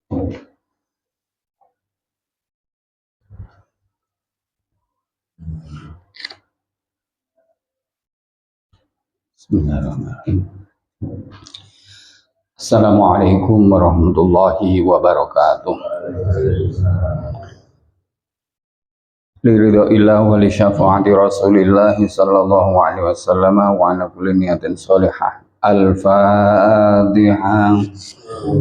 Bismillahirrahmanirrahim. Assalamualaikum warahmatullahi wabarakatuh. Liridho illah wa li syafaati rasulillahi sallallahu alaihi wasallam wa ala kulli niyatin sholihah. Al-Fatihah.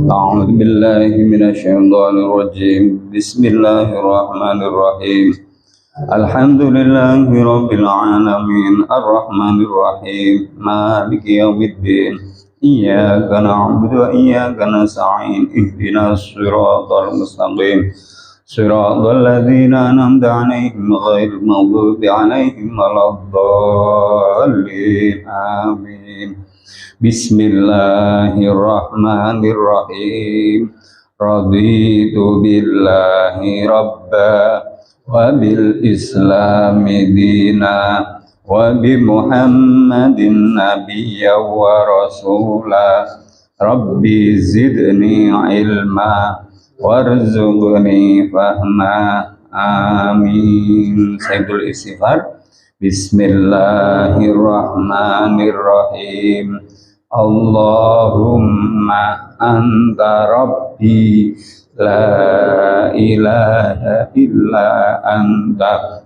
A'udzu billahi minasyaitonir rajim. Bismillahirrahmanirrahim. Alhamdulillahi rabbil alamin arrahmanir rahim maliki yaumiddin iyyaka na'budu wa iyyaka nasta'in ihdinas siratal mustaqim siratal ladzina an'amta 'alaihim ghairil maghdubi 'alaihim waladdallin amin. Bismillahirrahmanirrahim. Raditu billahi rabba wa bil islami dina wa bi muhammadin nabiyya wa rasula rabbi zidni ilma warzuqni fahma amin. Sayyidul istighfar. Bismillahirrahmanirrahim. Allahumma anta rabbi la ilaha illa anta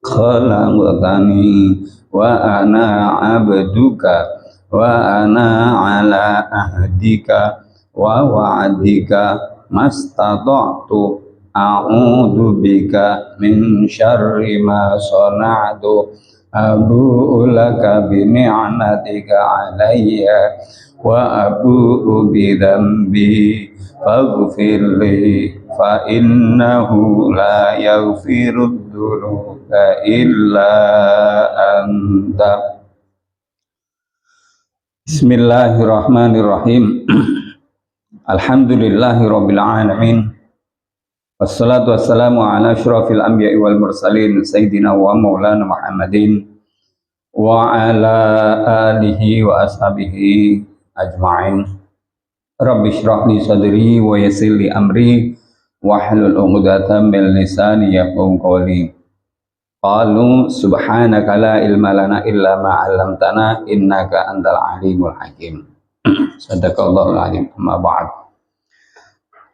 khalaqtani wa ana abduka wa ana ala ahdika wa wa'dika mastata'tu a'udzu bika min syarri ma sana'tu abu'u laka bi ni'matika alayya wa abu'u bi dhanbi faghfirli fa innahu la yaghfirud dzunuba illa anta. Bismillahirrahmanirrahim. Alhamdulillahi rabbil alamin. Wassalatu wassalamu ala asyrafil anbiya'i wal mursalin sayyidina wa maulana Muhammadin wa ala alihi wa ashabihi ajma'in. Rabbi shrah li sadri wa yassir li amri wahlul 'uqdatam min lisani yafqahu qawli. Qalu subhanaka la ilma lana illa ma 'allamtana innaka antal alimul hakim. Sadaqallahul azim. Amma ba'd.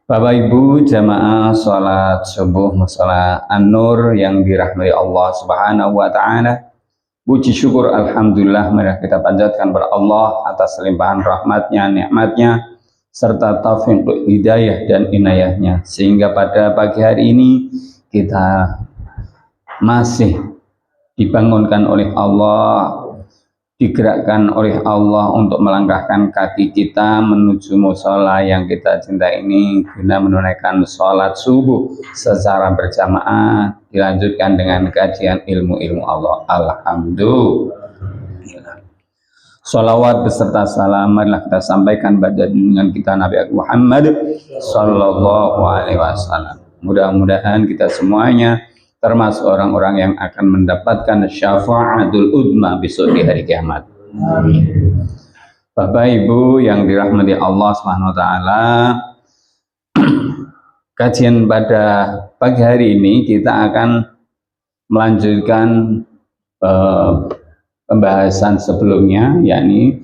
Bapak Ibu jamaah salat subuh masalah An-Nur yang dirahmati Allah Subhanahu wa taala. Puji syukur alhamdulillah marilah kita panjatkan kepada Allah atas limpahan rahmatnya, nikmatnya serta taufik hidayah dan inayahnya, sehingga pada pagi hari ini kita masih dibangunkan oleh Allah, digerakkan oleh Allah untuk melangkahkan kaki kita menuju mushola yang kita cintai ini guna menunaikan sholat subuh secara berjamaah, dilanjutkan dengan kajian ilmu-ilmu Allah. Alhamdulillah. Sholawat beserta salam marilah kita sampaikan pada junjungan kita Nabi Muhammad Sallallahu Alaihi Wasallam. Mudah-mudahan kita semuanya termasuk orang-orang yang akan mendapatkan syafa'atul udma besok di hari kiamat. Amin. Bapak Ibu yang dirahmati Allah Subhanahu wa taala, kajian pada pagi hari ini kita akan melanjutkan pembahasan sebelumnya, yakni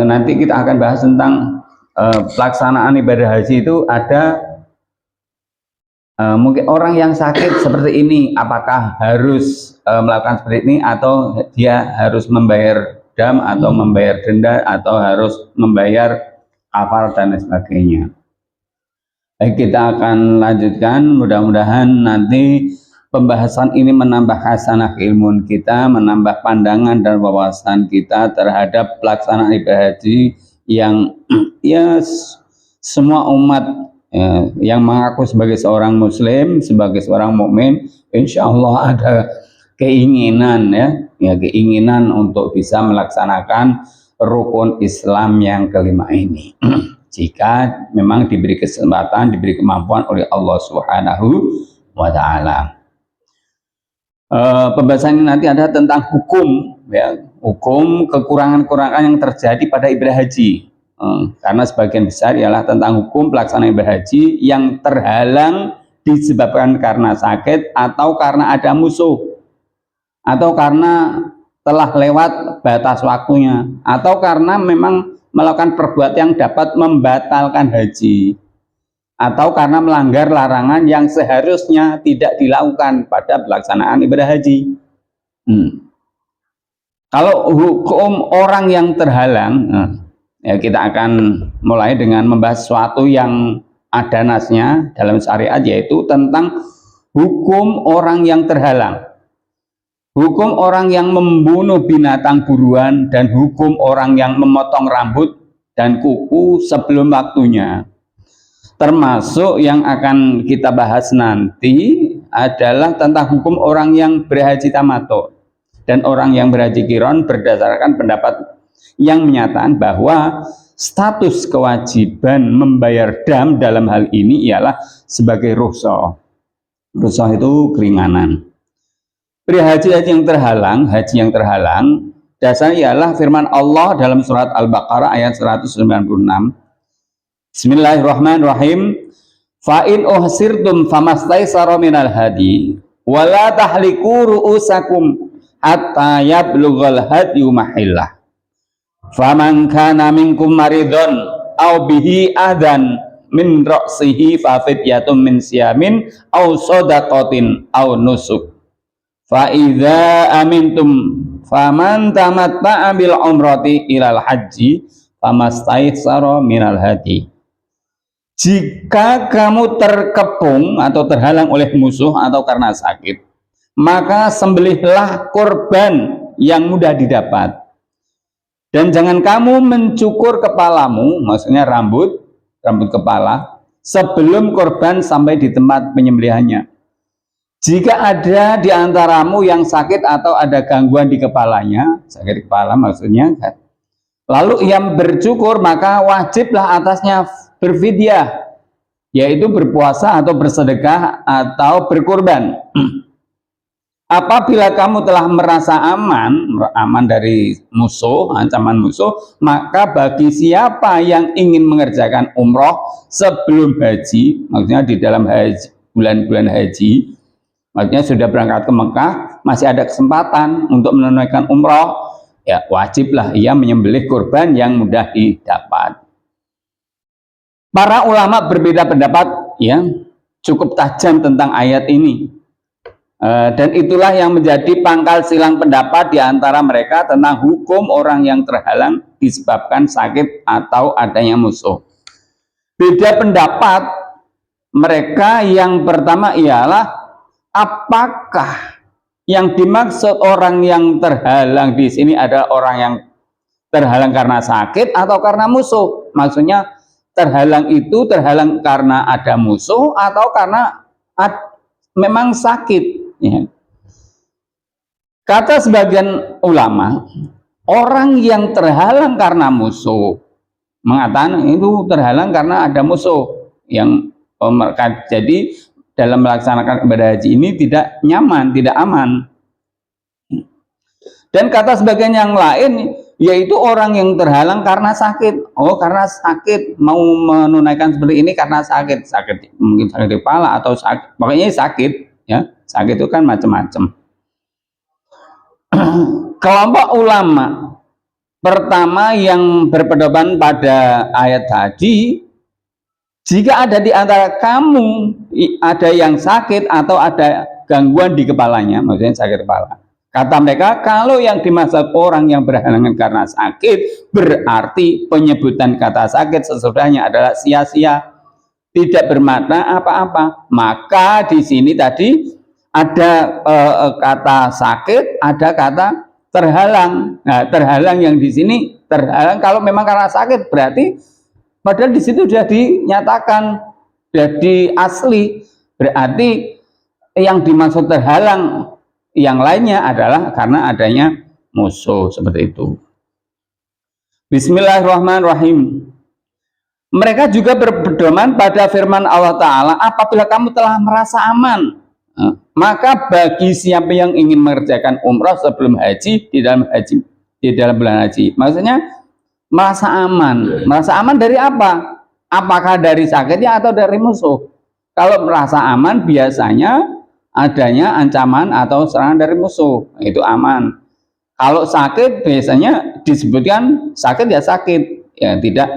nanti kita akan bahas tentang pelaksanaan ibadah haji itu ada mungkin orang yang sakit seperti ini, apakah harus melakukan seperti ini atau dia harus membayar dam atau membayar denda atau harus membayar kafar dan sebagainya. Baik, kita akan lanjutkan, mudah-mudahan nanti pembahasan ini menambah hasanah keilmuan kita, menambah pandangan dan wawasan kita terhadap pelaksanaan ibadah haji yang ya semua umat yang mengaku sebagai seorang muslim, sebagai seorang mukmin, insya Allah ada keinginan keinginan untuk bisa melaksanakan rukun Islam yang kelima ini. Jika memang diberi kesempatan, diberi kemampuan oleh Allah Subhanahu wa taala. Pembahasan ini nanti ada tentang hukum, hukum kekurangan-kekurangan yang terjadi pada ibadah haji. Karena sebagian besar ialah tentang hukum pelaksanaan ibadah haji yang terhalang disebabkan karena sakit atau karena ada musuh atau karena telah lewat batas waktunya atau karena memang melakukan perbuatan yang dapat membatalkan haji atau karena melanggar larangan yang seharusnya tidak dilakukan pada pelaksanaan ibadah haji. Kalau hukum orang yang terhalang, ya kita akan mulai dengan membahas sesuatu yang ada nasnya dalam syariat, yaitu tentang hukum orang yang terhalang, hukum orang yang membunuh binatang buruan, dan hukum orang yang memotong rambut dan kuku sebelum waktunya. Termasuk yang akan kita bahas nanti adalah tentang hukum orang yang berhaji tamattu dan orang yang berhaji qiron, berdasarkan pendapat yang menyatakan bahwa status kewajiban membayar dam dalam hal ini ialah sebagai rukhsah. Rukhsah itu keringanan. Haji yang terhalang, dasarnya ialah firman Allah dalam surat Al-Baqarah ayat 196. Bismillahirrahmanirrahim. Fa in uhsirtum famastaysara minal hadi wala tahliku ru'usakum hatta yablughal hadyu mahillah. Faman kana minkum maridun aw bihi adan min ra'sihi fa fidyatun min siyamin aw shadaqatin aw nusuk. Fa idza amintum faman tamatta'a bil umrati ilal haji famastaysara minal hadi. Jika kamu terkepung atau terhalang oleh musuh atau karena sakit, maka sembelihlah korban yang mudah didapat. Dan jangan kamu mencukur kepalamu, maksudnya rambut kepala, sebelum korban sampai di tempat penyembelihannya. Jika ada di antaramu yang sakit atau ada gangguan di kepalanya, sakit kepala maksudnya, lalu ia bercukur, maka wajiblah atasnya berfidyah, yaitu berpuasa atau bersedekah atau berkurban. Apabila kamu telah merasa aman dari musuh, ancaman musuh, maka bagi siapa yang ingin mengerjakan umroh sebelum haji, maksudnya di dalam haji, bulan-bulan haji, maksudnya sudah berangkat ke Mekah, masih ada kesempatan untuk menunaikan umroh, ya wajiblah ia menyembelih kurban yang mudah didapat. Para ulama berbeda pendapat, ya cukup tajam tentang ayat ini. Dan itulah yang menjadi pangkal silang pendapat di antara mereka tentang hukum orang yang terhalang disebabkan sakit atau adanya musuh. Beda pendapat mereka yang pertama ialah apakah yang dimaksud orang yang terhalang di sini adalah orang yang terhalang karena sakit atau karena musuh? Maksudnya terhalang itu terhalang karena ada musuh atau karena memang sakit. Ya. Kata sebagian ulama, orang yang terhalang karena musuh mengatakan itu terhalang karena ada musuh yang jadi dalam melaksanakan ibadah haji ini tidak nyaman, tidak aman. Dan kata sebagian yang lain, yaitu orang yang terhalang karena sakit. Oh, karena sakit, mau menunaikan seperti ini karena sakit, mungkin sakit kepala atau sakit, pokoknya sakit, ya. Sakit itu kan macam-macam. Kelompok ulama pertama yang berpedoman pada ayat tadi, jika ada di antara kamu ada yang sakit atau ada gangguan di kepalanya, maksudnya sakit kepala, kata mereka, kalau yang dimaksud orang yang berhalangan karena sakit, berarti penyebutan kata sakit sesudahnya adalah sia-sia, tidak bermakna apa-apa. Maka di sini tadi ada kata sakit, ada kata terhalang. Nah, terhalang yang di sini terhalang kalau memang karena sakit, berarti padahal di situ sudah dinyatakan, jadi asli, berarti yang dimaksud terhalang yang lainnya adalah karena adanya musuh, seperti itu. Bismillahirrahmanirrahim. Mereka juga berpedoman pada firman Allah Ta'ala, apabila kamu telah merasa aman, maka bagi siapa yang ingin mengerjakan umrah sebelum haji di dalam bulan haji. Maksudnya merasa aman. Merasa aman dari apa? Apakah dari sakitnya atau dari musuh? Kalau merasa aman biasanya adanya ancaman atau serangan dari musuh, itu aman. Kalau sakit biasanya disebutkan sakit ya sakit, ya tidak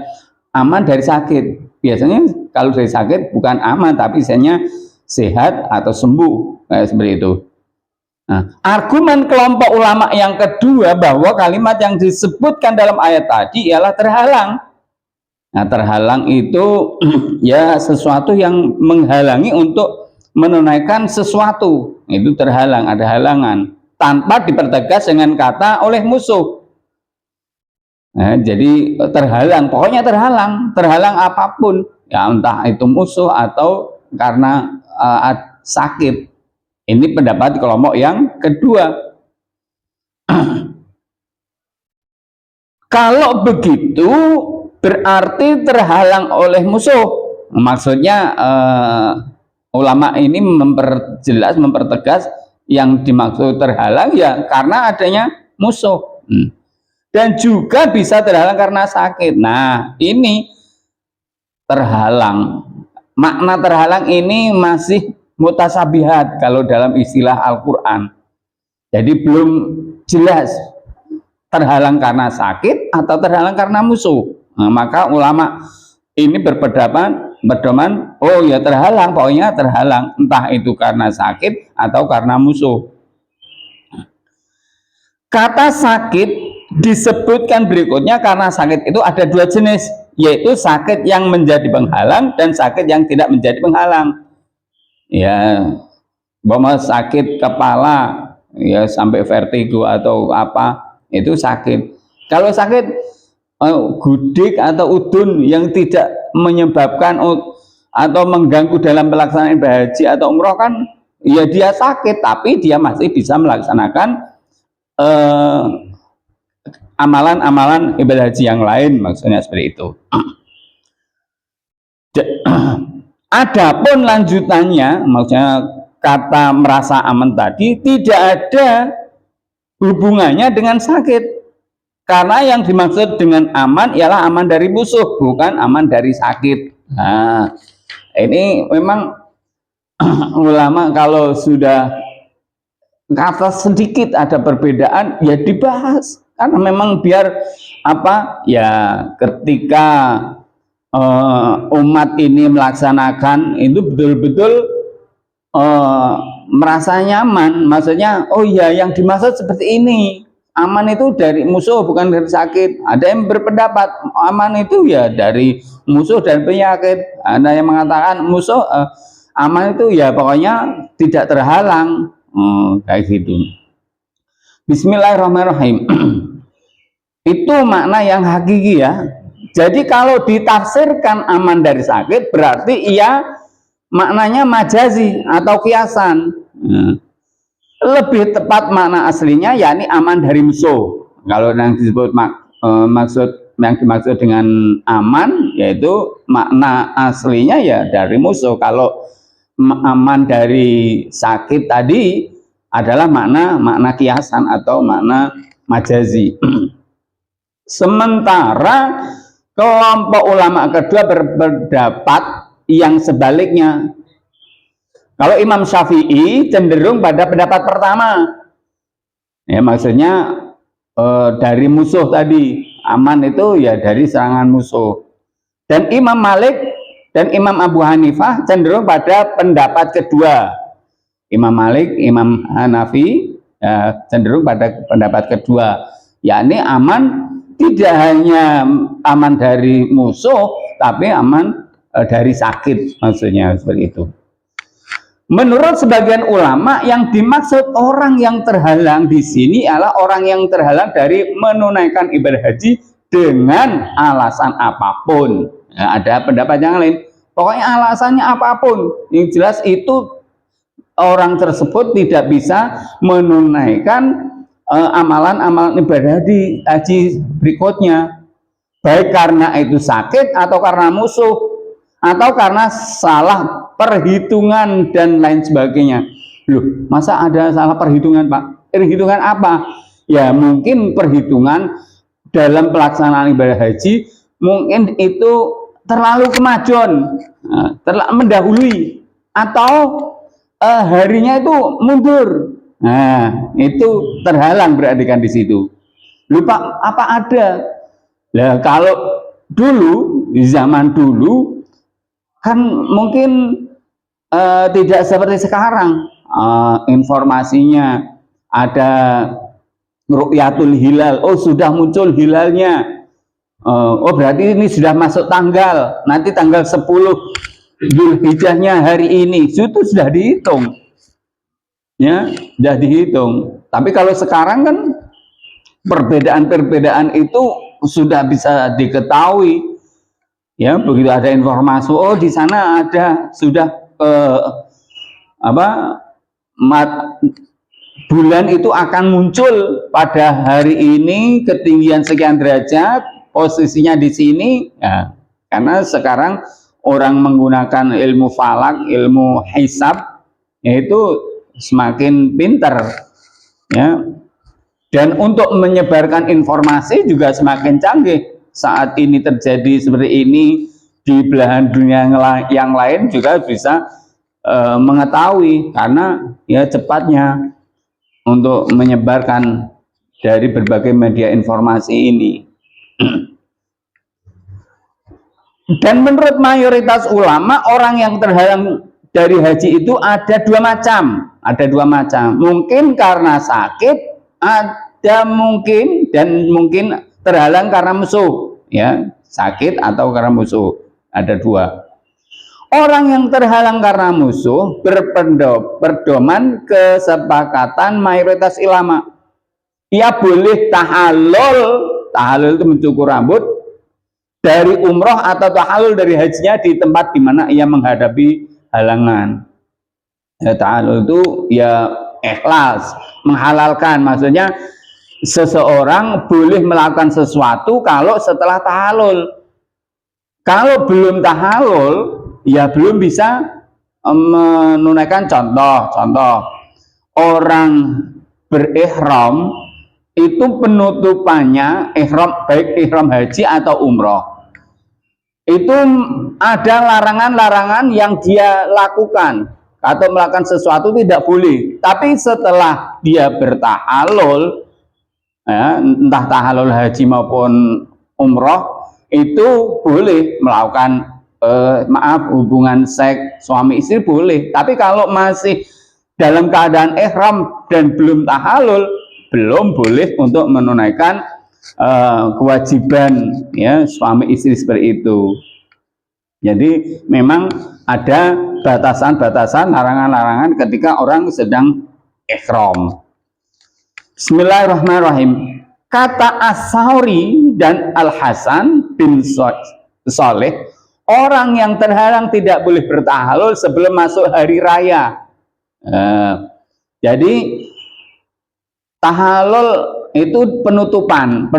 aman dari sakit. Biasanya kalau dari sakit bukan aman, tapi biasanya sehat atau sembuh, kayak seperti itu. Nah, argumen kelompok ulama yang kedua bahwa kalimat yang disebutkan dalam ayat tadi ialah terhalang. Nah, terhalang itu ya sesuatu yang menghalangi untuk menunaikan sesuatu. Itu terhalang, ada halangan. Tanpa dipertegas dengan kata oleh musuh. Nah, jadi terhalang, pokoknya terhalang apapun. Ya entah itu musuh atau karena sakit. Ini pendapat kelompok yang kedua. Kalau begitu berarti terhalang oleh musuh. Maksudnya ulama ini memperjelas, mempertegas yang dimaksud terhalang ya karena adanya musuh. Dan juga bisa terhalang karena sakit. Nah, ini terhalang. Makna terhalang ini masih mutasabihat kalau dalam istilah Al-Quran. Jadi belum jelas terhalang karena sakit atau terhalang karena musuh. Nah, maka ulama ini berpedoman, oh ya terhalang, pokoknya terhalang, entah itu karena sakit atau karena musuh. Kata sakit disebutkan berikutnya karena sakit itu ada dua jenis, yaitu sakit yang menjadi penghalang dan sakit yang tidak menjadi penghalang. Ya, bahwa sakit kepala ya sampai vertigo atau apa itu sakit. Kalau sakit gudik atau udun yang tidak menyebabkan atau mengganggu dalam pelaksanaan ibadah haji atau umroh kan ya dia sakit tapi dia masih bisa melaksanakan amalan-amalan ibadah haji yang lain, maksudnya seperti itu. Adapun lanjutannya, maksudnya kata merasa aman tadi tidak ada hubungannya dengan sakit. Karena yang dimaksud dengan aman ialah aman dari musuh, bukan aman dari sakit. Nah, ini memang ulama kalau sudah kata sedikit ada perbedaan ya dibahas. Karena memang biar apa ya ketika umat ini melaksanakan itu betul-betul merasa nyaman, maksudnya oh ya yang dimaksud seperti ini, aman itu dari musuh bukan dari sakit. Ada yang berpendapat aman itu ya dari musuh dan penyakit, ada yang mengatakan musuh aman itu ya pokoknya tidak terhalang, kayak gitu. Bismillahirrahmanirrahim. Itu makna yang hakiki ya. Jadi kalau ditafsirkan aman dari sakit berarti ia maknanya majazi atau kiasan. Lebih tepat makna aslinya yakni aman dari musuh. Kalau yang disebut yang dimaksud dengan aman yaitu makna aslinya ya dari musuh. Kalau aman dari sakit tadi adalah makna kiasan atau makna majazi. Sementara kelompok ulama kedua berpendapat yang sebaliknya. Kalau Imam Syafi'i cenderung pada pendapat pertama. Ya maksudnya dari musuh tadi, aman itu ya dari serangan musuh. Dan Imam Malik dan Imam Abu Hanifah cenderung pada pendapat kedua. Imam Malik, Imam Hanafi ya, cenderung pada pendapat kedua, yakni aman tidak hanya aman dari musuh, tapi aman dari sakit, maksudnya seperti itu. Menurut sebagian ulama, yang dimaksud orang yang terhalang di sini adalah orang yang terhalang dari menunaikan ibadah haji dengan alasan apapun. Ya, ada pendapat yang lain, pokoknya alasannya apapun, yang jelas itu orang tersebut tidak bisa menunaikan amalan-amalan ibadah haji berikutnya, baik karena itu sakit atau karena musuh atau karena salah perhitungan dan lain sebagainya. Loh, masa ada salah perhitungan, Pak? Perhitungan apa? Ya mungkin perhitungan dalam pelaksanaan ibadah haji mungkin itu terlalu kemajuan, mendahului, atau harinya itu mundur. Nah, itu terhalang berarti kan di situ. Lupa apa ada. Nah, kalau dulu, di zaman dulu kan mungkin tidak seperti sekarang. Informasinya ada ru'yatul hilal, oh sudah muncul hilalnya, oh berarti ini sudah masuk tanggal, nanti tanggal 10 Dzulhijjahnya hari ini, itu sudah dihitung, ya, sudah dihitung. Tapi kalau sekarang kan perbedaan-perbedaan itu sudah bisa diketahui, ya, begitu ada informasi, oh di sana ada sudah bulan itu akan muncul pada hari ini ketinggian sekian derajat, posisinya di sini, ya, karena sekarang orang menggunakan ilmu falak, ilmu hisab, yaitu semakin pintar, ya, dan untuk menyebarkan informasi juga semakin canggih. Saat ini terjadi seperti ini di belahan dunia yang lain juga bisa mengetahui, karena ya cepatnya untuk menyebarkan dari berbagai media informasi ini. Dan menurut mayoritas ulama, orang yang terhalang dari haji itu ada dua macam. Mungkin karena sakit, ada mungkin terhalang karena musuh, ya, sakit atau karena musuh, ada dua. Orang yang terhalang karena musuh berpedoman kesepakatan mayoritas ulama. Ia boleh tahallul itu mencukur rambut, dari umroh atau tahallul dari hajinya di tempat di mana ia menghadapi halangan. Ya, tahallul itu ya ikhlas, menghalalkan, maksudnya seseorang boleh melakukan sesuatu kalau setelah tahallul. Kalau belum tahallul, ya belum bisa menunaikan. Contoh orang berihram itu penutupannya ihram, baik ihram haji atau umroh, itu ada larangan-larangan yang dia lakukan atau melakukan sesuatu tidak boleh. Tapi setelah dia bertahallul, ya, entah tahallul haji maupun umroh, itu boleh melakukan hubungan seks suami istri boleh. Tapi kalau masih dalam keadaan ihram dan belum tahallul, belum boleh untuk menunaikan kewajiban, ya, suami istri seperti itu. Jadi memang ada batasan-batasan, larangan-larangan ketika orang sedang ihram. Bismillahirrahmanirrahim. Kata As-Sauri dan Al-Hasan bin Saleh, orang yang terhalang tidak boleh bertahallul sebelum masuk hari raya. Jadi tahallul itu penutupan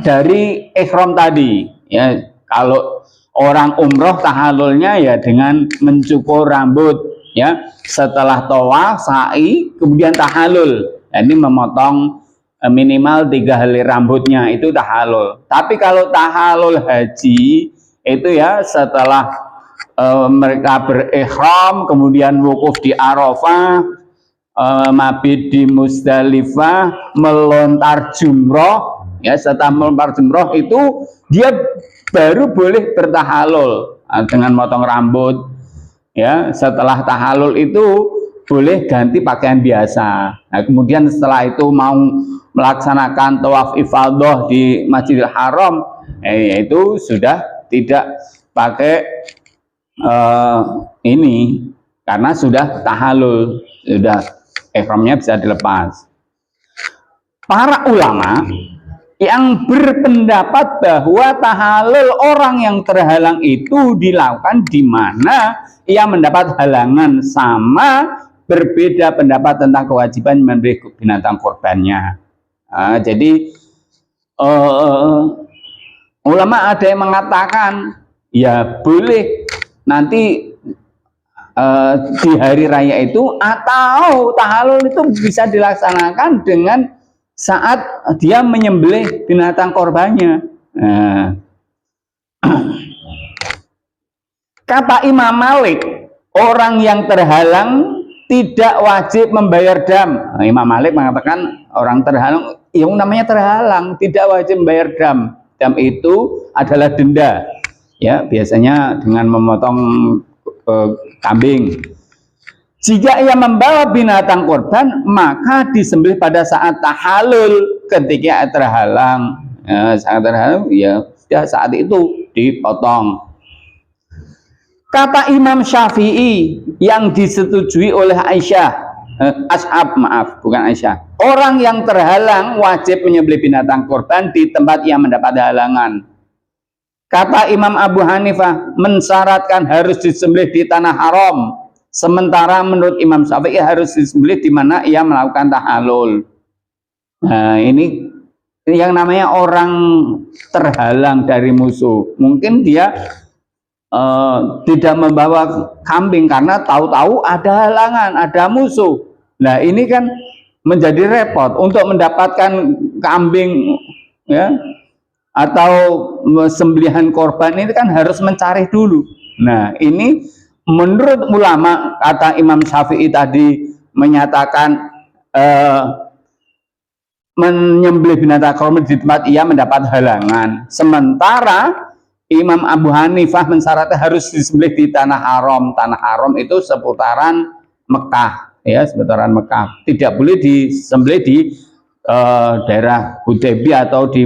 dari ihram tadi, ya. Kalau orang umroh tahallulnya ya dengan mencukur rambut, ya, setelah tawaf, sa'i, kemudian tahallul. Ini memotong minimal 3 helai rambutnya, itu tahallul. Tapi kalau tahallul haji itu ya setelah mereka berihram, kemudian wukuf di Arafah, mabit di Musdalifah, melontar jumroh, ya, setelah melontar jumroh itu dia baru boleh bertahallul dengan motong rambut, ya. Setelah tahallul itu boleh ganti pakaian biasa. Nah, kemudian setelah itu mau melaksanakan tawaf ifadah di Masjidil Haram, itu sudah tidak pakai ini, karena sudah tahallul, sudah ihramnya bisa dilepas. Para ulama yang berpendapat bahwa tahallul orang yang terhalang itu dilakukan di mana ia mendapat halangan, sama berbeda pendapat tentang kewajiban memberi binatang korbannya. Jadi ulama ada yang mengatakan ya boleh nanti di hari raya itu, atau tahallul itu bisa dilaksanakan dengan saat dia menyembelih binatang korbannya. Nah, kata Imam Malik, orang yang terhalang tidak wajib membayar dam. Nah, Imam Malik mengatakan orang terhalang, yang namanya terhalang tidak wajib membayar dam. Dam itu adalah denda, ya biasanya dengan memotong kambing. Jika ia membawa binatang korban, maka disembelih pada saat tahallul ketika terhalang. Ya, saat terhalang, ya sudah saat itu dipotong. Kata Imam Syafi'i yang disetujui oleh bukan Aisyah. Orang yang terhalang wajib menyembelih binatang korban di tempat yang mendapat halangan. Kata Imam Abu Hanifah mensyaratkan harus disembelih di tanah haram. Sementara menurut Imam Syafi'i harus disembelih di mana ia melakukan tahallul. Nah, ini yang namanya orang terhalang dari musuh. Mungkin dia tidak membawa kambing karena tahu-tahu ada halangan, ada musuh. Nah, ini kan menjadi repot untuk mendapatkan kambing, ya, atau sembelihan korban ini kan harus mencari dulu. Nah, ini menurut ulama, kata Imam Syafi'i tadi menyatakan menyembelih binatang korban di tempat ia mendapat halangan. Sementara Imam Abu Hanifah mensyaratkan harus disembelih di tanah haram. Tanah haram itu seputaran Mekah, ya, seputaran Mekah. Tidak boleh disembelih di daerah Hudaybiyah atau di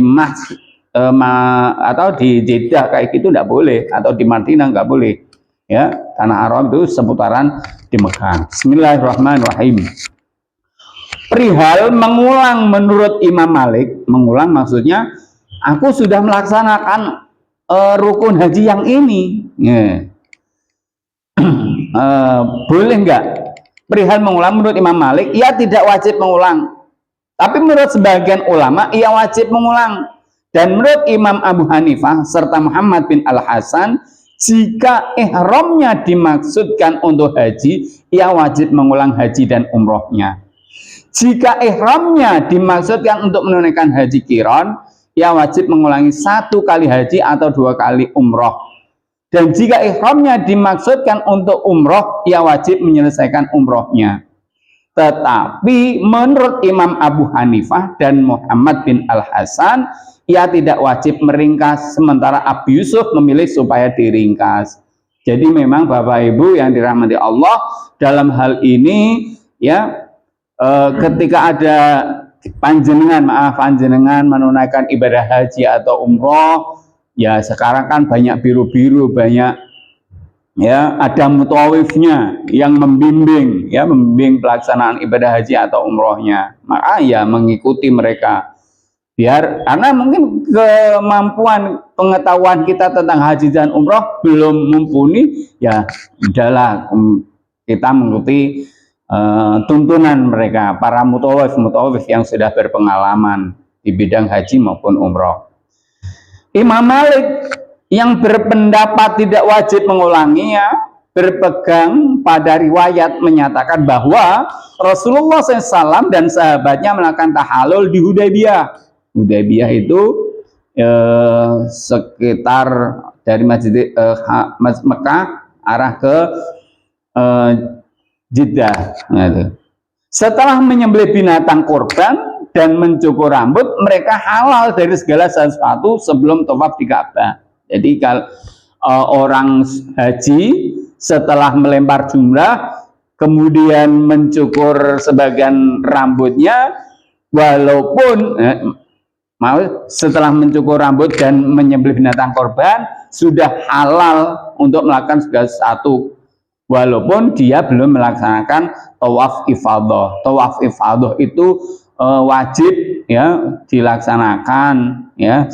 atau di Jeddah kayak gitu tidak boleh, atau di Madinah nggak boleh. Ya, tanah haram itu seputaran di Mekah. Bismillahirrahmanirrahim. Perihal mengulang menurut Imam Malik, mengulang maksudnya aku sudah melaksanakan rukun haji yang ini, boleh nggak? Perihal mengulang menurut Imam Malik, ia tidak wajib mengulang. Tapi menurut sebagian ulama, ia wajib mengulang. Dan menurut Imam Abu Hanifah serta Muhammad bin Al-Hasan, jika ihramnya dimaksudkan untuk haji, ia wajib mengulang haji dan umrohnya. Jika ihramnya dimaksudkan untuk menunaikan haji qiran, ia wajib mengulangi 1 kali haji atau 2 kali umroh. Dan jika ihramnya dimaksudkan untuk umroh, ia wajib menyelesaikan umrohnya. Tetapi menurut Imam Abu Hanifah dan Muhammad bin Al-Hasan, ia tidak wajib meringkas, sementara Abu Yusuf memilih supaya diringkas. Jadi memang Bapak Ibu yang dirahmati Allah, dalam hal ini ya, ketika ada panjenengan menunaikan ibadah haji atau umroh, ya sekarang kan banyak biru-biru, banyak, ya, ada mutawifnya yang membimbing, ya, membimbing pelaksanaan ibadah haji atau umrohnya. Maka ya mengikuti mereka, biar karena mungkin kemampuan pengetahuan kita tentang haji dan umroh belum mumpuni, ya udahlah kita mengikuti tuntunan mereka, para mutawif yang sudah berpengalaman di bidang haji maupun umroh. Imam Malik yang berpendapat tidak wajib mengulanginya berpegang pada riwayat menyatakan bahwa Rasulullah SAW dan sahabatnya melakukan tahallul di Hudaybiyah. Hudaybiyah itu sekitar dari Masjid Mekah arah ke Jeddah. Setelah menyembelih binatang korban dan mencukur rambut, mereka halal dari segala sesuatu sebelum tawaf di Ka'bah. Jadi kalau orang haji setelah melempar jumrah kemudian mencukur sebagian rambutnya, walaupun setelah mencukur rambut dan menyembelih binatang korban sudah halal untuk melakukan segala sesuatu, walaupun dia belum melaksanakan tawaf ifadah. Tawaf ifadah itu wajib, ya, dilaksanakan, ya.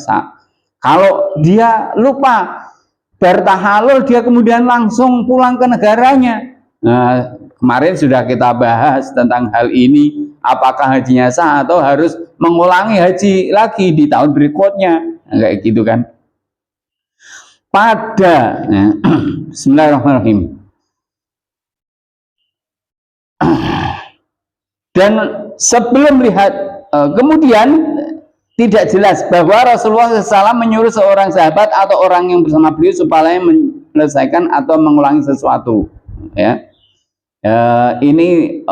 Kalau dia lupa bertahalul, dia kemudian langsung pulang ke negaranya. Nah, kemarin sudah kita bahas tentang hal ini, apakah hajinya sah atau harus mengulangi haji lagi di tahun berikutnya. Nah, kayak gitu kan. Bismillahirrahmanirrahim. Dan sebelum lihat kemudian tidak jelas bahwa Rasulullah SAW menyuruh seorang sahabat atau orang yang bersama beliau supaya menyelesaikan atau mengulangi sesuatu. Ya, ini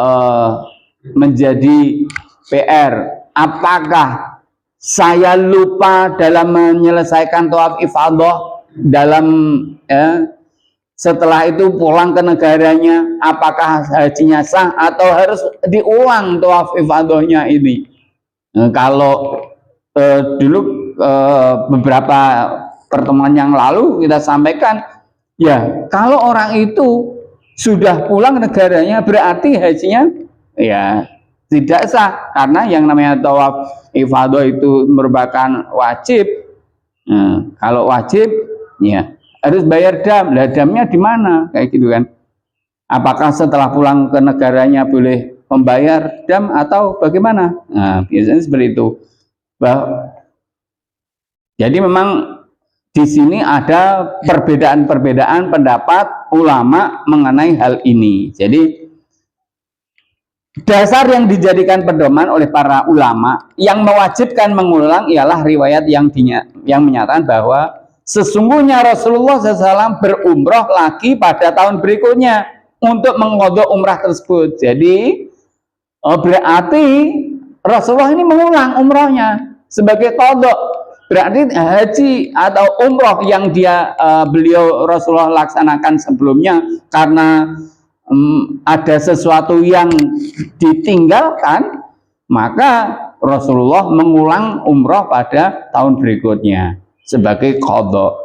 menjadi PR. Apakah saya lupa dalam menyelesaikan tawaf ifadah dalam setelah itu pulang ke negaranya, apakah hajinya sah atau harus diulang tawaf ifadahnya ini? Kalau dulu beberapa pertemuan yang lalu kita sampaikan, ya kalau orang itu sudah pulang ke negaranya berarti hajinya ya tidak sah, karena yang namanya tawaf ifadah itu merupakan wajib. Kalau wajib ya harus bayar dam. Lah damnya di mana? Kayak gitu kan. Apakah setelah pulang ke negaranya boleh membayar dam atau bagaimana? Nah, biasanya seperti itu. Jadi memang di sini ada perbedaan-perbedaan pendapat ulama mengenai hal ini. Jadi dasar yang dijadikan pedoman oleh para ulama yang mewajibkan mengulang ialah riwayat yang menyatakan bahwa sesungguhnya Rasulullah SAW berumroh lagi pada tahun berikutnya untuk mengqadha umrah tersebut. Jadi berarti Rasulullah ini mengulang umrahnya sebagai qadha. Berarti haji atau umroh yang beliau Rasulullah laksanakan sebelumnya karena ada sesuatu yang ditinggalkan, maka Rasulullah mengulang umroh pada tahun berikutnya sebagai qadha.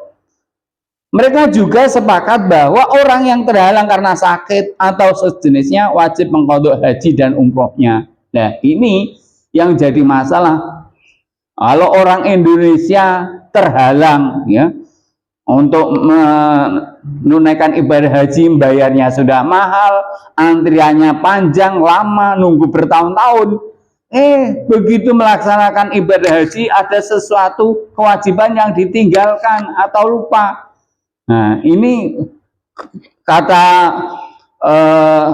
Mereka juga sepakat bahwa orang yang terhalang karena sakit atau sejenisnya wajib mengqadha haji dan umrohnya. Nah, ini yang jadi masalah. Kalau orang Indonesia terhalang ya untuk menunaikan ibadah haji, bayarnya sudah mahal, antriannya panjang, lama, nunggu bertahun-tahun. Begitu melaksanakan ibadah haji ada sesuatu kewajiban yang ditinggalkan atau lupa. Nah, ini kata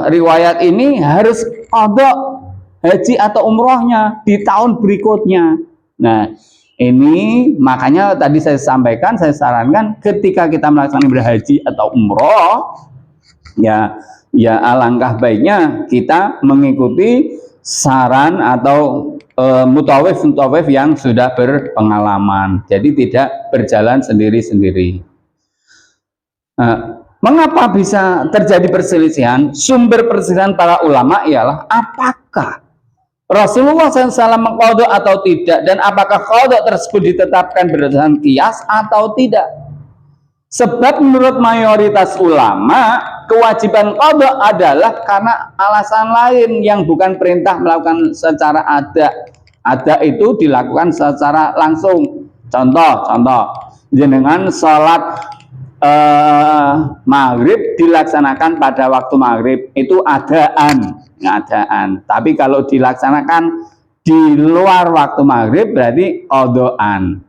riwayat ini harus qadha haji atau umrohnya di tahun berikutnya. Nah, ini makanya tadi saya sampaikan, saya sarankan ketika kita melaksanakan ibadah haji atau umroh, ya alangkah baiknya kita mengikuti saran atau mutawif yang sudah berpengalaman. Jadi tidak berjalan sendiri-sendiri. Mengapa bisa terjadi perselisihan? Sumber perselisihan para ulama ialah apakah Rasulullah SAW mengqadha atau tidak, dan apakah qadha tersebut ditetapkan berdasarkan qiyas atau tidak. Sebab menurut mayoritas ulama kewajiban qadha adalah karena alasan lain yang bukan perintah melakukan secara ada. Ada itu dilakukan secara langsung. Contoh jenengan sholat maghrib dilaksanakan pada waktu maghrib itu adaan. Tapi kalau dilaksanakan di luar waktu maghrib berarti qadhaan.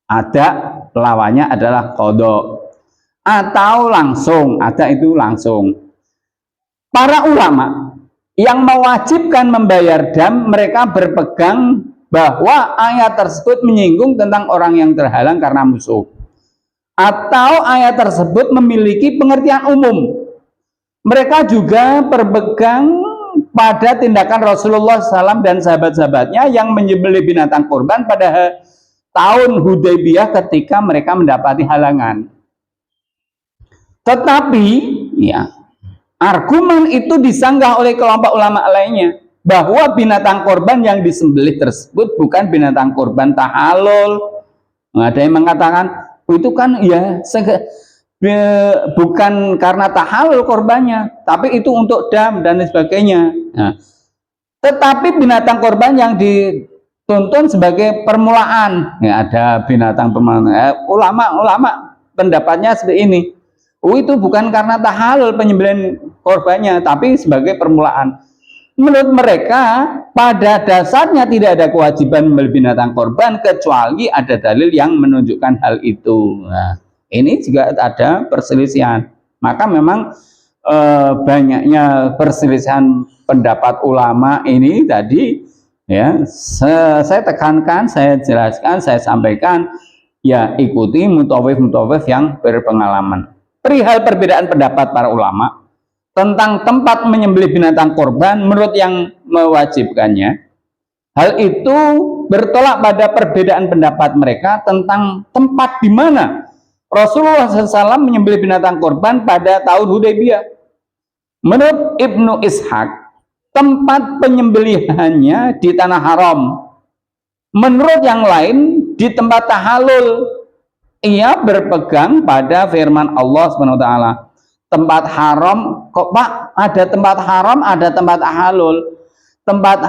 Ada lawannya adalah qadha. Atau langsung, ada itu langsung. Para ulama yang mewajibkan membayar dam, mereka berpegang bahwa ayat tersebut menyinggung tentang orang yang terhalang karena musuh, atau ayat tersebut memiliki pengertian umum. Mereka juga berpegang pada tindakan Rasulullah SAW dan sahabat-sahabatnya yang menyembelih binatang kurban pada tahun Hudaybiyah ketika mereka mendapati halangan. Tetapi ya, argumen itu disanggah oleh kelompok ulama lainnya bahwa binatang kurban yang disembelih tersebut bukan binatang kurban tahallul. Ada yang mengatakan itu kan ya bukan karena tahallul korbannya, tapi itu untuk dam dan sebagainya. Nah, tetapi binatang korban yang dituntun sebagai permulaan, ya ada binatang permulaan. Ulama pendapatnya seperti ini. Itu bukan karena tahallul penyembelihan korbannya, tapi sebagai permulaan. Menurut mereka pada dasarnya tidak ada kewajiban membeli binatang korban kecuali ada dalil yang menunjukkan hal itu. Nah, ini juga ada perselisihan. Maka memang banyaknya perselisihan pendapat ulama ini tadi Ya, saya tekankan, saya jelaskan, saya sampaikan, ya ikuti mutawif yang berpengalaman. Perihal perbedaan pendapat para ulama tentang tempat menyembelih binatang korban menurut yang mewajibkannya, hal itu bertolak pada perbedaan pendapat mereka tentang tempat di mana Rasulullah SAW menyembelih binatang korban pada tahun Hudaybiyah. Menurut Ibnu Ishaq, tempat penyembelihannya di tanah haram. Menurut yang lain, di tempat tahallul. Ia berpegang pada firman Allah SWT. Tempat haram, kok Pak, ada tempat haram, ada tempat tahallul. Tempat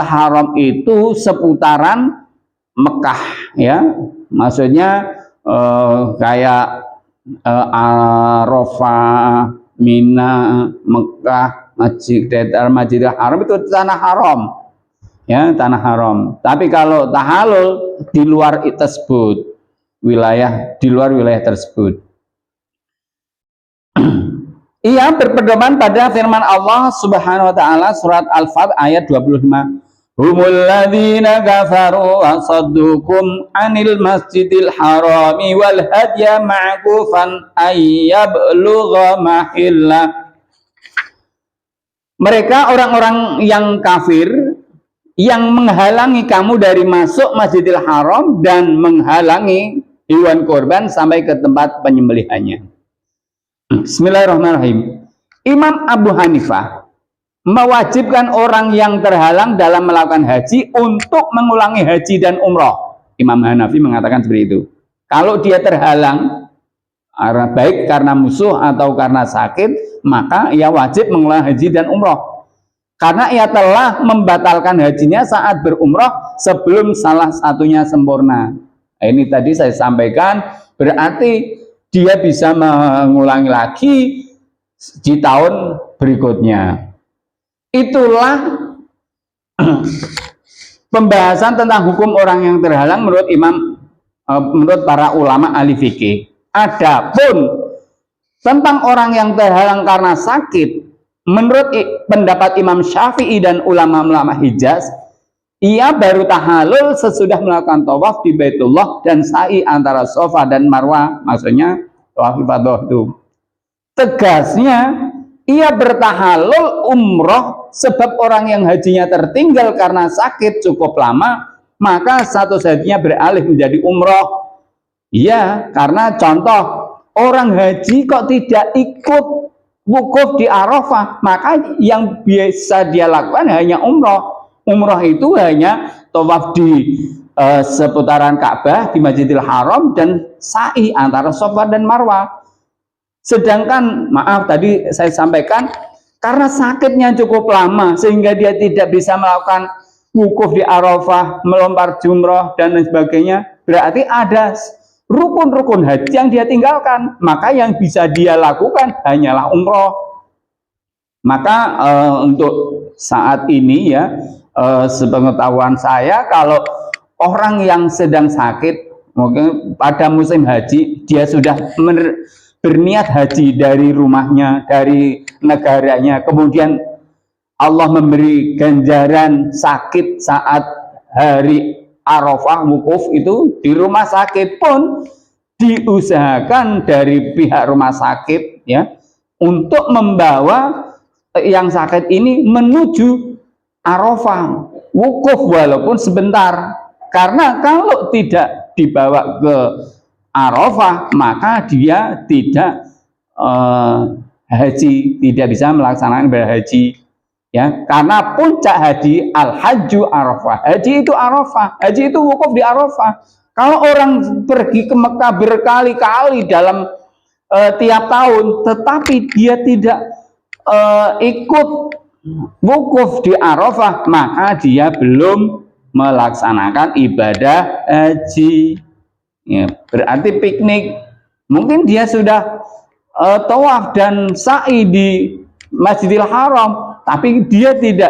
haram itu seputaran Mekah, ya. Maksudnya kayak Arafah, Mina, Mekah, Masjidil Haram itu tanah haram, ya, tanah haram. Tapi kalau tahallul di luar tersebut, di luar wilayah tersebut. Ia berpedoman pada firman Allah Subhanahu wa taala surat Al-Fat ayat 25. Humul ladzina kafaru wa saddukum 'anil masjidil harami wal hadya ma'kufan ayyablugha mahillah. Mereka orang-orang yang kafir yang menghalangi kamu dari masuk Masjidil Haram dan menghalangi hewan korban sampai ke tempat penyembelihannya. Bismillahirrahmanirrahim. Imam Abu Hanifah mewajibkan orang yang terhalang dalam melakukan haji untuk mengulangi haji dan umroh. Imam Hanafi mengatakan seperti itu. Kalau dia terhalang, baik karena musuh atau karena sakit, maka ia wajib mengulangi haji dan umroh. Karena ia telah membatalkan hajinya saat berumroh sebelum salah satunya sempurna. Nah, ini tadi saya sampaikan, berarti dia bisa mengulangi lagi di tahun berikutnya. Itulah pembahasan tentang hukum orang yang terhalang menurut para ulama ahli fikih. Adapun tentang orang yang terhalang karena sakit, menurut pendapat Imam Syafi'i dan ulama-ulama Hijaz, ia baru tahallul sesudah melakukan tawaf di Baitullah dan sa'i antara Safa dan Marwah, maksudnya tawaf ifadah itu. Tegasnya, ia bertahallul umroh sebab orang yang hajinya tertinggal karena sakit cukup lama, maka status hajinya beralih menjadi umroh. Iya, karena contoh, orang haji kok tidak ikut wukuf di Arafah, maka yang biasa dia lakukan hanya umroh. Umroh itu hanya tawaf di seputaran Ka'bah di Masjidil Haram dan sa'i antara Safa dan Marwah. Sedangkan, maaf tadi saya sampaikan, karena sakitnya cukup lama sehingga dia tidak bisa melakukan wukuf di Arafah, melempar jumroh dan lain sebagainya, berarti ada rukun-rukun haji yang dia tinggalkan, maka yang bisa dia lakukan hanyalah umroh. Maka untuk saat ini ya, sepengetahuan saya, kalau orang yang sedang sakit, mungkin pada musim haji, dia sudah berniat haji dari rumahnya, dari negaranya, kemudian Allah memberi ganjaran sakit saat hari Arafah wukuf itu di rumah sakit pun diusahakan dari pihak rumah sakit ya untuk membawa yang sakit ini menuju Arafah wukuf walaupun sebentar, karena kalau tidak dibawa ke Arafah maka dia tidak haji, tidak bisa melaksanakan ibadah haji ya, karena puncak haji al-hajju Arafah, haji itu Arafah, haji itu wukuf di Arafah. Kalau orang pergi ke Mekah berkali-kali dalam tiap tahun tetapi dia tidak ikut wukuf di Arafah, maka dia belum melaksanakan ibadah haji ya, berarti piknik. Mungkin dia sudah tawaf dan sa'i di Masjidil Haram, tapi dia tidak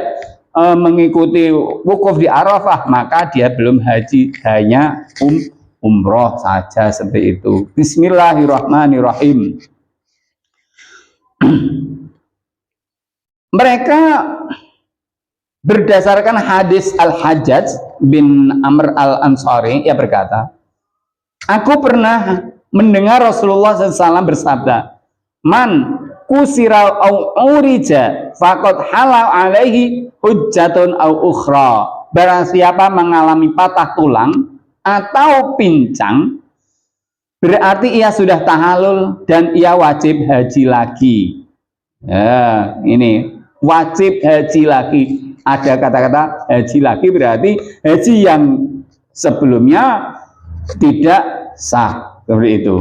mengikuti wukuf di Arafah, maka dia belum haji, hanya umroh saja, seperti itu. Bismillahirrahmanirrahim. Mereka Berdasarkan hadis Al-Hajjaj bin Amr Al-Ansari, ia berkata, aku pernah mendengar Rasulullah SAW bersabda, man kusira au urija faqad halal alaihi hujjatun au ukhra. Barang siapa mengalami patah tulang atau pincang, berarti ia sudah tahalul dan ia wajib haji lagi. Ya, ini wajib haji lagi. Ada kata-kata haji lagi berarti haji yang sebelumnya tidak sah, seperti itu.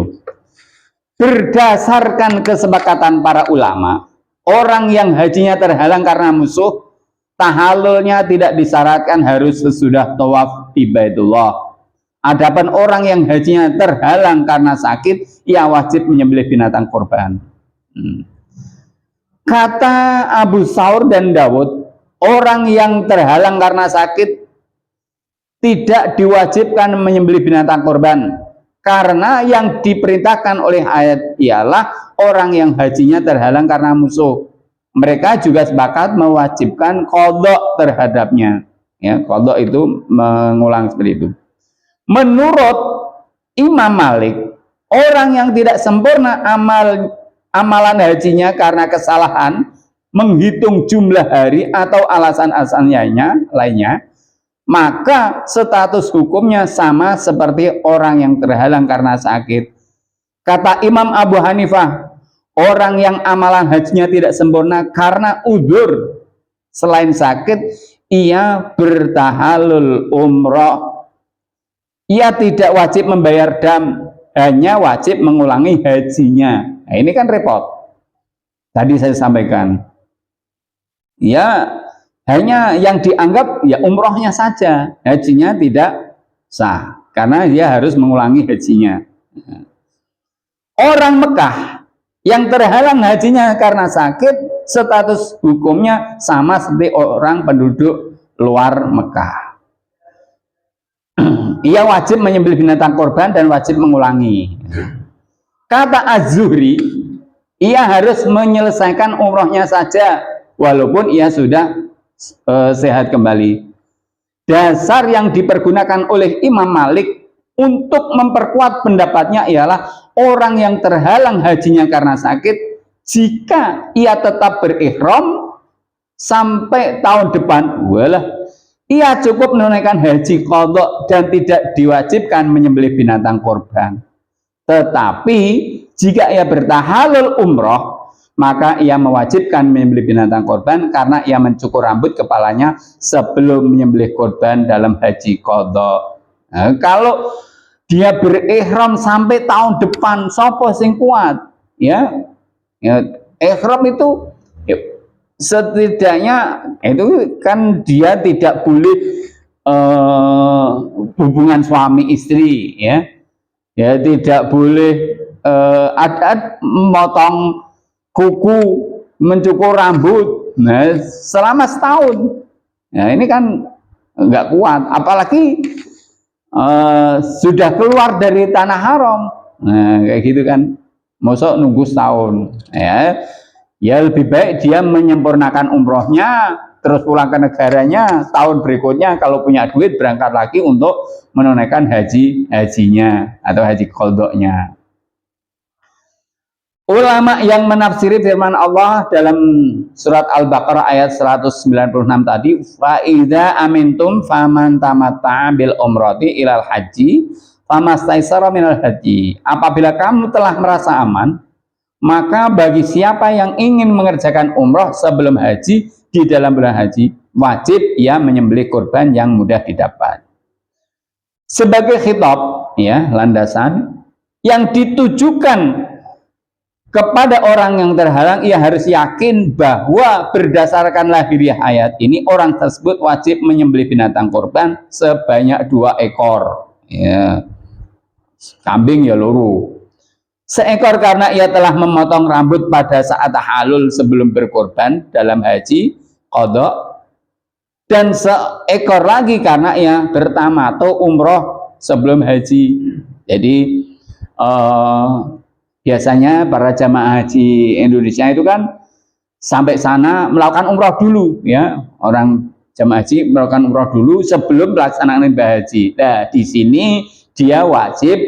Berdasarkan kesepakatan para ulama, orang yang hajinya terhalang karena musuh, tahallulnya tidak disyaratkan harus sesudah tawaf di Baitullah. Adapun orang yang hajinya terhalang karena sakit, ia wajib menyembelih binatang korban. Kata Abu Saur dan Dawud, orang yang terhalang karena sakit tidak diwajibkan menyembelih binatang korban, karena yang diperintahkan oleh ayat ialah orang yang hajinya terhalang karena musuh. Mereka juga sepakat mewajibkan qadha terhadapnya. Ya, qadha itu mengulang seperti itu. Menurut Imam Malik, orang yang tidak sempurna amalan hajinya karena kesalahan menghitung jumlah hari atau alasan-alasan lainnya, maka status hukumnya sama seperti orang yang terhalang karena sakit. Kata Imam Abu Hanifah, orang yang amalan hajinya tidak sempurna karena udzur selain sakit, ia bertahalul umroh. Ia tidak wajib membayar dam, hanya wajib mengulangi hajinya. Nah, ini kan repot. Tadi saya sampaikan, ya hanya yang dianggap ya umrohnya saja, hajinya tidak sah karena dia harus mengulangi hajinya. Orang Mekah yang terhalang hajinya karena sakit, status hukumnya sama seperti orang penduduk luar Mekah. Ia wajib menyembelih binatang korban dan wajib mengulangi. Kata Az-Zuhri, ia harus menyelesaikan umrohnya saja walaupun ia sudah sehat kembali. Dasar yang dipergunakan oleh Imam Malik untuk memperkuat pendapatnya ialah orang yang terhalang hajinya karena sakit, jika ia tetap berihram sampai tahun depan, ia cukup menunaikan haji qadha dan tidak diwajibkan menyembelih binatang korban. Tetapi jika ia bertahalul umroh, maka ia mewajibkan menyembelih binatang korban karena ia mencukur rambut kepalanya sebelum menyembelih korban dalam haji qadha. Nah, kalau dia berihram sampai tahun depan, sapa sing kuat? Ya, ihram itu setidaknya itu kan dia tidak boleh hubungan suami istri, ya tidak boleh adat memotong kuku, mencukur rambut, nah selama setahun. Nah ini kan nggak kuat, apalagi sudah keluar dari tanah haram, nah kayak gitu kan, mosok nunggu setahun, ya lebih baik dia menyempurnakan umrohnya, terus pulang ke negaranya, tahun berikutnya kalau punya duit berangkat lagi untuk menunaikan hajinya atau haji qadha-nya. Ulama yang menafsiri firman Allah dalam surat Al-Baqarah ayat 196 tadi, fa idza amintum faman tamatta'a bil umrati ilal haji famastaisara minal haji. Apabila kamu telah merasa aman, maka bagi siapa yang ingin mengerjakan umroh sebelum haji, di dalam bulan haji, wajib ia menyembelih kurban yang mudah didapat. Sebagai khitab, ya, landasan yang ditujukan kepada orang yang terhalang, ia harus yakin bahwa berdasarkan lahiriah ayat ini, orang tersebut wajib menyembelih binatang kurban sebanyak 2 ekor. Ya. Kambing ya loro. Seekor karena ia telah memotong rambut pada saat halul sebelum berkorban dalam haji qadha, dan seekor lagi karena ia bertamato umroh sebelum haji. Jadi biasanya para jamaah haji Indonesia itu kan sampai sana melakukan umroh dulu, ya, orang jamaah haji melakukan umroh dulu sebelum pelaksanaan ibadah haji. Nah, di sini dia wajib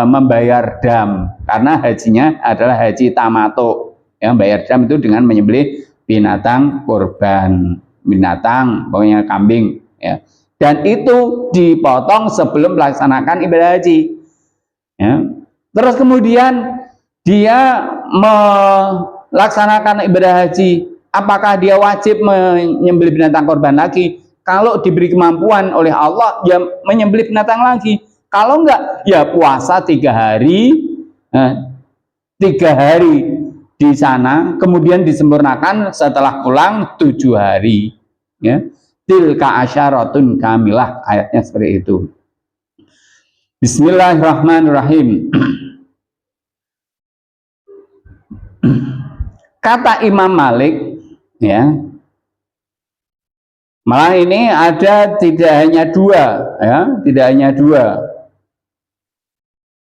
membayar dam karena hajinya adalah haji tamato. Ya, bayar dam itu dengan menyembelih binatang kurban, binatang pokoknya kambing ya. Dan itu dipotong sebelum melaksanakan ibadah haji. Ya. Terus kemudian dia melaksanakan ibadah haji, apakah dia wajib menyembelih binatang korban lagi? Kalau diberi kemampuan oleh Allah, ya menyembelih binatang lagi. Kalau enggak, ya puasa 3 hari, 3 hari di sana, kemudian disempurnakan setelah pulang 7 hari. Ya. Tilka asyaratun kamilah, ayatnya seperti itu. Bismillahirrahmanirrahim. Kata Imam Malik, ya, malah ini ada tidak hanya 2, ya, tidak hanya 2.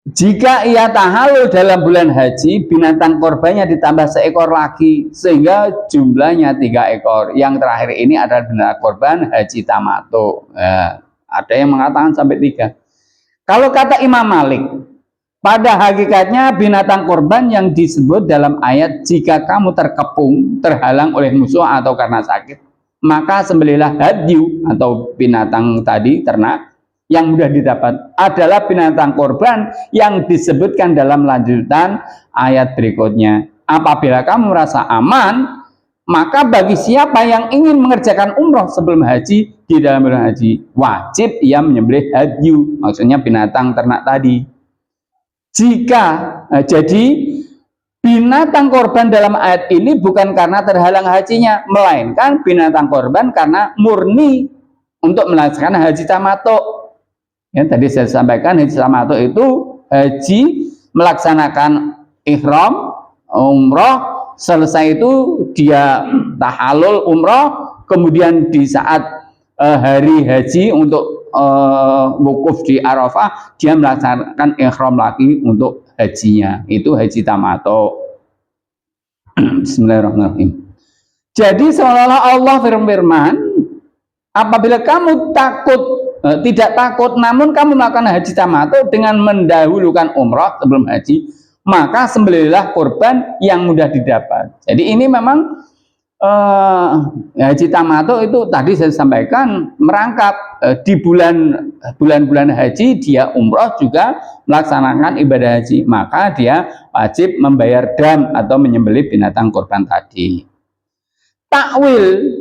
Jika ia tahalul dalam bulan haji, binatang korbannya ditambah seekor lagi sehingga jumlahnya 3 ekor. Yang terakhir ini adalah binatang korban haji tamato. Ya, ada yang mengatakan sampai 3. Kalau kata Imam Malik, pada hakikatnya binatang korban yang disebut dalam ayat jika kamu terkepung, terhalang oleh musuh atau karena sakit, maka sembelihlah hadyu atau binatang tadi ternak yang mudah didapat adalah binatang korban yang disebutkan dalam lanjutan ayat berikutnya. Apabila kamu merasa aman, maka bagi siapa yang ingin mengerjakan umroh sebelum haji di dalam bulan haji, wajib ia menyembelih hadyu, maksudnya binatang ternak tadi. Jadi binatang korban dalam ayat ini bukan karena terhalang hajinya, melainkan binatang korban karena murni untuk melaksanakan haji tamato. Ya, tadi saya sampaikan haji tamato itu haji melaksanakan ihram umroh, selesai itu dia tahalul umroh, kemudian di saat hari haji untuk wukuf di Arafah, dia melaksanakan ihram lagi untuk hajinya. Itu haji tamato. Bismillahirrahmanirrahim. Jadi seolah-olah Allah firman, apabila kamu tidak takut namun kamu melakukan haji tamato dengan mendahulukan umrah sebelum haji, maka sembelihlah korban yang mudah didapat. Jadi ini memang haji tamato itu tadi saya sampaikan merangkap di bulan-bulan haji dia umroh juga melaksanakan ibadah haji, maka dia wajib membayar dam atau menyembelih binatang korban tadi. Takwil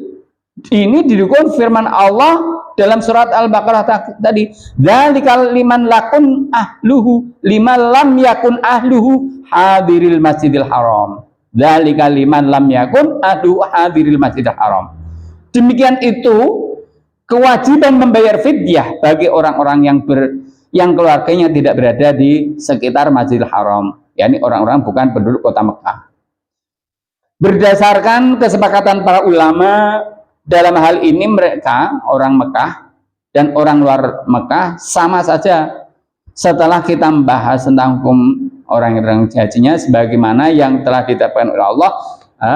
ini didukung firman Allah dalam surat Al-Baqarah tadi, dzalikal liman lakun ahluhu liman lam yakun ahluhu hadiril masjidil haram. Dzalika liman lam yakun ahluhu hadiril masjidil haram. Demikian itu kewajiban membayar fidyah bagi orang-orang yang keluarganya tidak berada di sekitar Masjidil Haram, yakni orang-orang bukan penduduk kota Mekah. Berdasarkan kesepakatan para ulama dalam hal ini, mereka orang Mekah dan orang luar Mekah sama saja. Setelah kita membahas tentang hukum orang yang hajinya sebagaimana yang telah ditetapkan oleh Allah,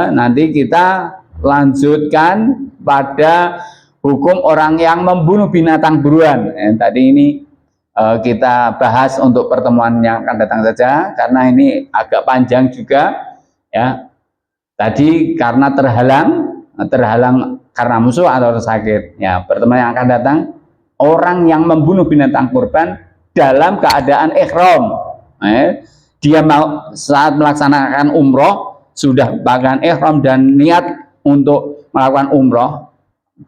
nanti kita lanjutkan pada hukum orang yang membunuh binatang buruan. Tadi ini kita bahas untuk pertemuan yang akan datang saja karena ini agak panjang juga ya. Tadi karena terhalang karena musuh atau sakit. Ya, pertemuan yang akan datang orang yang membunuh binatang kurban dalam keadaan ihram. Dia mau saat melaksanakan umroh sudah pakaian ihram dan niat untuk melakukan umroh,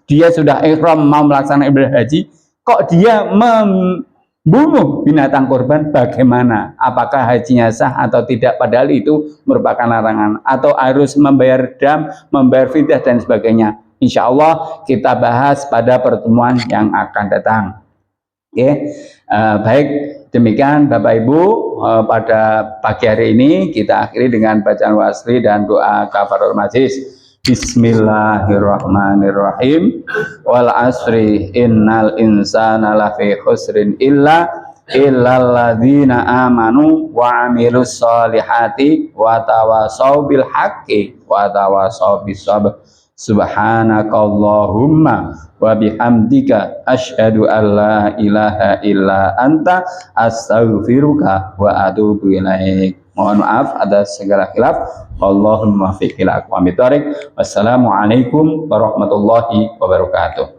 dia sudah ihram mau melaksanakan ibadah haji, kok dia membunuh binatang kurban, bagaimana? Apakah hajinya sah atau tidak? Padahal itu merupakan larangan, atau harus membayar dam, membayar fidyah dan sebagainya. Insya Allah kita bahas pada pertemuan yang akan datang. Oke, baik, demikian Bapak Ibu, pada pagi hari ini kita akhiri dengan bacaan wasli dan doa kafarul majlis. Bismillahirrahmanirrahim. Wal asri innal insana lafi khusrin illalladzina amanu wa amilus solihati wa tawasau bil haqqi wa tawasau bis sabr. Subhanakallahumma wa bihamdika asyhadu an la ilaha illa anta astaghfiruka wa atubu ilaik. Mohon maaf atas segala khilaf. Allahumma fiqil aqwamit thoriq. Wassalamualaikum warahmatullahi wabarakatuh.